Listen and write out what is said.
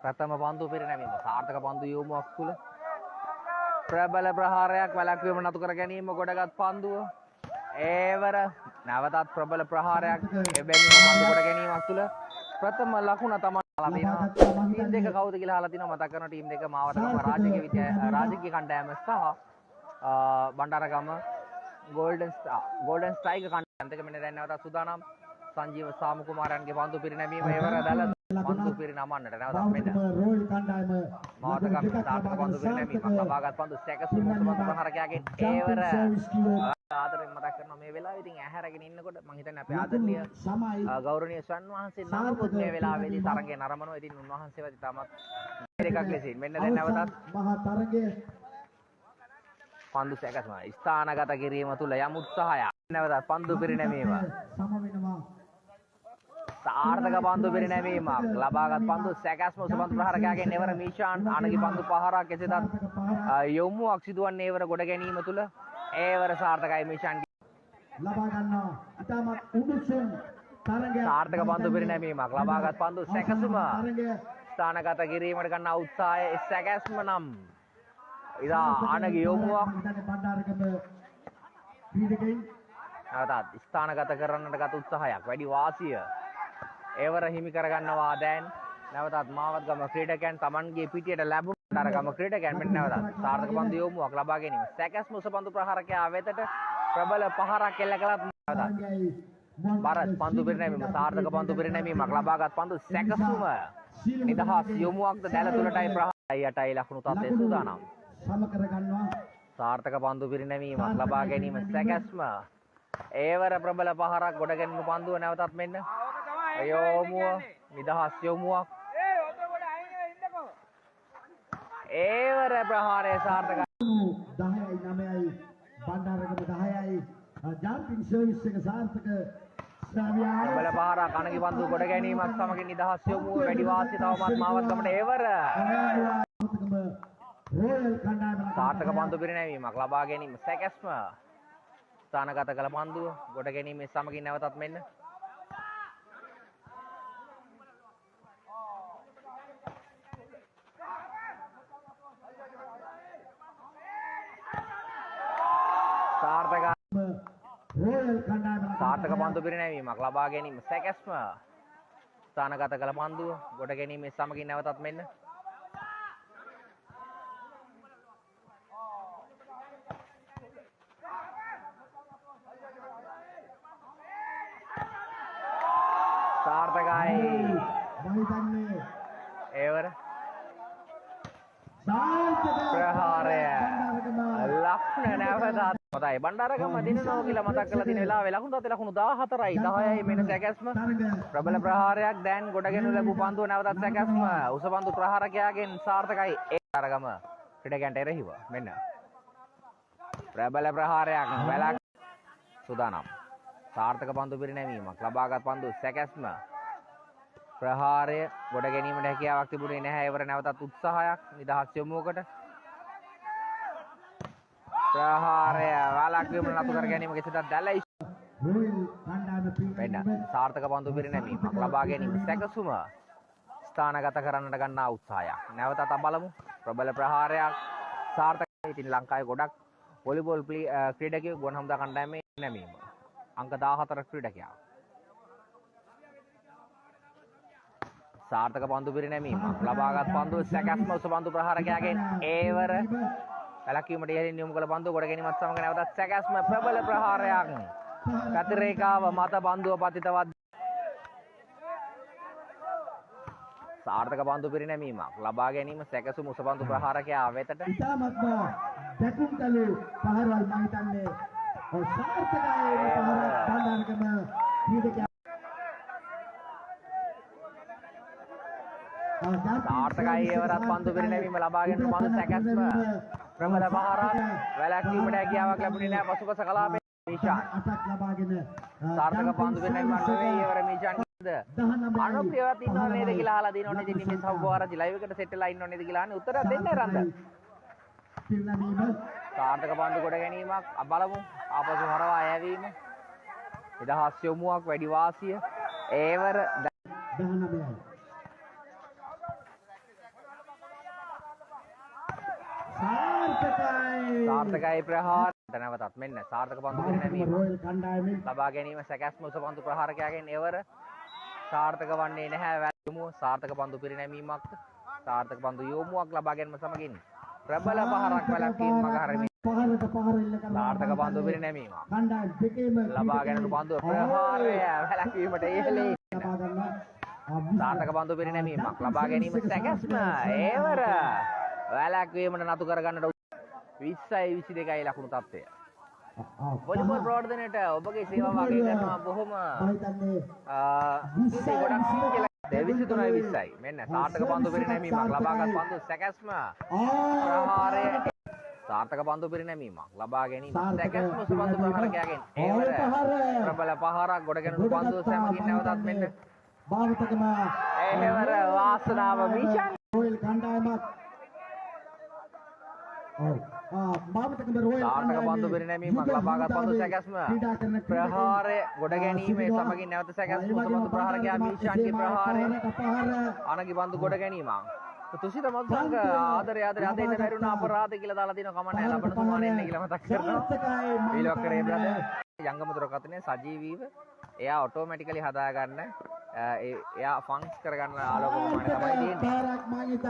ප්‍රථම පන්දු පිරිනැමීම සාර්ථක පන්දු යොමුවක් තුල ප්‍රබල ප්‍රහාරයක් වැළැක්වීම නතු කර ගැනීම ගොඩගත් පන්දුව ඒවර නැවතත් ප්‍රබල ප්‍රහාරයක් එබැවින්ම පන්දු කොට ගැනීමක් තුල ප්‍රථම ලකුණ තමයි අහලා තිනවා ටීම් දෙක කවුද කියලා අහලා තිනවා මතක් කරනවා ටීම් දෙක මාවතගම රාජකීය කණ්ඩායම සහ බණ්ඩාරගම ගෝල්ඩන් ස්ට්‍රයිකර් කණ්ඩායම දෙක මෙන්න දැන් නැවතත් සූදානම් සංජීව සාමු කුමාරයන්ගේ පන්දු පිරිනැමීම ඒවර දැල පන්දු පිරිනමන්නට නැවතත් මෙන්න රෝල් කණ්ඩායම මාවතගම සාර්ථක පන්දු පිරිනැමීමක් ලබාගත් පන්දු සැකසුම් පන්දු ප්‍රහාරකයාගෙන් ඒවර ආදරෙන් මතක් කරනවා මේ වෙලාවේ ඉතින් ඇහැරගෙන ඉන්නකොට මම හිතන්නේ අපේ ආදරණීය ගෞරවනීය ස්වන් වහන්සේ නමකුත් මේ වෙලාවේදී තරඟේ නරඹනවා. ඉතින් උන්වහන්සේවත් තාමත් එකක් ලෙසින් මෙන්න දැන් නැවතත් මහා තරගයේ පන්දු සැකසම ස්ථානගත කිරීම තුල යම් උත්සාහයක් නැවතත් පන්දු පිරිනැමීම සම වෙනවා සාර්ථක පන්දු පිරිනැමීමක් ලබාගත් පන්දු සැකස්ම උසපන්දු ප්‍රහාරකයාගෙන් එවර මීෂාන් අනගි පන්දු පහරක් කෙසේදත් යොමුවක් සිදුවන්නේ එවර ගොඩ ගැනීම තුල ඒවර සාර්ථකයි මීෂාන් ලබා ගන්නවා ඉතාමත් උණුසුම් තරගයක් සාර්ථක පන්දු පිරිනැමීමක් ලබාගත් පන්දු සැකසුම ස්ථානගත කිරීමට ගන්නා උත්සාහය සැකස්ම නම් ඉදා අනගි යොමුවක් බණ්ඩාරගම ක්‍රීඩකයින් නැවතත් ස්ථානගත කරන්නට ගත උත්සාහයක් වැඩි වාසිය ඒවර හිමි කරගන්නවා දැන් නැවතත් මාවත්ගම ක්‍රීඩකයන් Tamanගේ පිටියට ලැබුණ බණ්ඩාරගම ක්‍රීඩකයන් මෙන්න නැවතත් සාර්ථක පන්දු යොමුවක් ලබා ගැනීම සැකස්ම උසපන්දු ප්‍රහාරකයා වෙතට ප්‍රබල පහරක් එල්ල කළත් නැවතත් බරත් පන්දු පිරිනැමීම සාර්ථක පන්දු පිරිනැමීමක් ලබාගත් පන්දු සැකසුම නිදහස් යොමුවක්ද දැල තුලටයි ප්‍රහාරය යටයි ලකුණු තත්ත්වය සූදානම් සම කර ගන්නවා සාර්ථක පන්දු පිරිනැමීමක් ලබා ගැනීම සැකස්ම ඒවර ප්‍රබල පහරක් ගොඩ ගැනීම පන්දුව නැවතත් මෙන්න යොමුව නිදහස් යොමුවක් ඒවර ප්‍රහාරය සාර්ථකයි 10යි 9යි බණ්ඩාරගම 10යි ජම්පින් සර්විස් එක සාර්ථක ශ්‍රාව්‍යයි ප්‍රබල පහරක් අනගි පන්දු ගොඩ ගැනීමක් සමගින් නිදහස් යොමුව වැඩි වාසිය තවමත් මාවත්ගමට ඒවර රෝයල් කණ්ඩායම සාර්ථක පන්දු පිරිනැමීමක් ලබා ගැනීම සැකස්ම ස්ථානගත කළ පන්දුව ගොඩ ගැනීමේ සමගින් නැවතත් මෙන්න සාර්ථක රෝයල් කණ්ඩායම සාර්ථක පන්දු පිරිනැමීමක් ලබා ගැනීම සැකස්ම ස්ථානගත කළ පන්දුව ගොඩ ගැනීමේ සමගින් නැවතත් මෙන්න සාර්ථකයි මහිතන්නේ ඒවර සාර්ථක ප්‍රහාරය ලක්ෂණ නැවතත් මතයි බණ්ඩාරගම දිනනවා කියලා මතක් කරලා තියෙන වෙලාවේ ලකුණු තත් ලකුණු 14යි 10යි මෙන්න සැකස්ම ප්‍රබල ප්‍රහාරයක් දැන් ගොඩගෙන ලැබු පන්දුව නැවතත් සැකස්ම උස පන්දු ප්‍රහාරකයාගෙන් සාර්ථකයි ඒ අරගම ක්‍රීඩකයන්ට එරෙහිව මෙන්න ප්‍රබල ප්‍රහාරයක් වැලක් සූදානම් සාර්ථක පන්දු පිරිනැමීමක් ලබාගත් පන්දු සැකස්ම ප්‍රහාරය ගොඩ ගැනීමට හැකියාවක් තිබුණේ නැහැ ඒවර නැවතත් උත්සාහයක් නිදහස් යොමුවකට ප්‍රහාරය වළක්වීම නතු කර ගැනීම කෙසේදත් දැලයි රෝයල් කණ්ඩායම වෙන්න සාර්ථක පන්දු පිරිනැමීමක් ලබා ගැනීම සැකසුම ස්ථානගත කරන්නට ගන්නා උත්සාහයක් නැවතත් බලමු ප්‍රබල ප්‍රහාරයක් සාර්ථකයි ඉතින් ලංකාවේ ගොඩක් වොලිබෝල් ක්‍රීඩකයෝ ගුවන් හමුදා කණ්ඩායමේ නැමීම අංක 14 ක්‍රීඩකයා සාර්ථක පන්දු පිරිනැමීමක් ලබාගත් පන්දුව සැකස්ම උස පන්දු ප්‍රහාරකයාගෙන් ඒවර වැළැක්වීමට ඉහළින් යොමු කළ පන්දුව ගොඩ ගැනීමත් සමග නැවතත් සැකස්ම ප්‍රබල ප්‍රහාරයක් කතරේකාව මත පන්දුව පතිතවත් සාර්ථක පන්දු පිරිනැමීමක් ලබා ගැනීම සැකසුම උස පන්දු ප්‍රහාරකයා වෙතට ඉතාමත්ම දැකුම්කලු පහරවල් මම හිතන්නේ සාර්ථකයි පහර බණ්ඩාරගම ක්‍රීඩකයා සාර්ථකයි ඒවරත් පන්දු පිරිනැමීම ලබා ගැනීම පන්දු සැකස්ම ප්‍රබල පහරක් වැළැක්වීමට හැකියාවක් ලැබුණේ නැහැ පසුපස කලාපේ මීෂාන් අටක් ලබාගෙන සාර්ථක පන්දු පිරිනැමීමක් නෙවෙයි ඒවර මීෂාන් අනුප්‍රියවත් ඉන්නව නේද කියලා අහලා දිනවනේ ඉතින් මේ සව්වාරජි ලයිව් එකට සෙට් වෙලා ඉන්නව නේද කියලා අහන්නේ උත්තර දෙන්න රන්ද සාර්ථක පන්දු කොට ගැනීමක් බලමු ආපසු හරවා යැවීම නිදහස් යොමුවක් වැඩි වාසිය ඒවර 19යි සාර්ථකයි. සාර්ථකයි ප්‍රහාර. නැවතත් මෙන්න සාර්ථක පන්දු පිරිනැමීම. රොයල් කණ්ඩායමෙන් ලබා ගැනීම සැකැස්ම උස පන්දු ප්‍රහාරකයාගෙන් එවර සාර්ථක වන්නේ නැහැ. වැලුම සාර්ථක පන්දු පිරිනැමීමක් සාර්ථක පන්දු යොමුවක් ලබා ගැනීම සමගින් ප්‍රබල පහරක් වැළැක්වීම මගහරමින් පහරට පහර එල්ල කරන සාර්ථක පන්දු පිරිනැමීමක් කණ්ඩායම් දෙකේම ලබා ගැනීම පන්දු ප්‍රහාරය වැළැක්වීමට ඉහළේ ලබා ගන්න සාර්ථක පන්දු පිරිනැමීමක් ලබා ගැනීම සැකැස්ම ඒවර වැළැක්වීමට නතු කරගන්නට 20යි 22යි ලකුණු තත්ත්වය. වොලිබෝල් ප්‍රවර්ධනයට ඔබගේ සේවාව අගය කරනවා බොහොම ස්තුතියි ගොඩක් කියලා. 23යි 20යි. මෙන්න සාර්ථක පන්දු පිරිනැමීමක් ලබාගත් පන්දු සැකැස්ම ප්‍රහාරය සාර්ථක පන්දු පිරිනැමීමක් ලබා ගැනීම සැකැස්ම සුපන්දු ප්‍රහාරකයාගෙන් ඒවර ප්‍රබල පහරක් ගොඩගෙනුණු පන්දු සැමගින් නැවතත් මෙන්න භාවිතකම ඒවර වාසනාව මිෂන් රොයල් කණ්ඩායමක් භාවිතකම රොයල් සාර්ථක පන්දු පිරිනැමීමක් ලබාගත් පන්දු සැකැස්ම ප්‍රහාරය ගොඩ ගැනීමේ සමගින් නැවත සැකැස්ම සුපන්දු ප්‍රහාරකයා මිෂන්ගේ ප්‍රහාරය අනගි පන්දු ගොඩ ගැනීමක් තුසිත මත්සංග ආදරය අද එන්න බැරිුණ අපරාධ කියලා දාලා දිනවා කමන්න නැහැ අපිට තුමානේ එන්න කියලා මතක් කරනවා වීලොක්කරේ බ්‍රදර් යංගම දුරකථනයේ සජීවීව එයා ඔටෝමැටිකලි හදා ගන්න එයා ෆන්ක්ස් කරගන්න ආලෝක ප්‍රමාණය තමයි තියෙන්නේ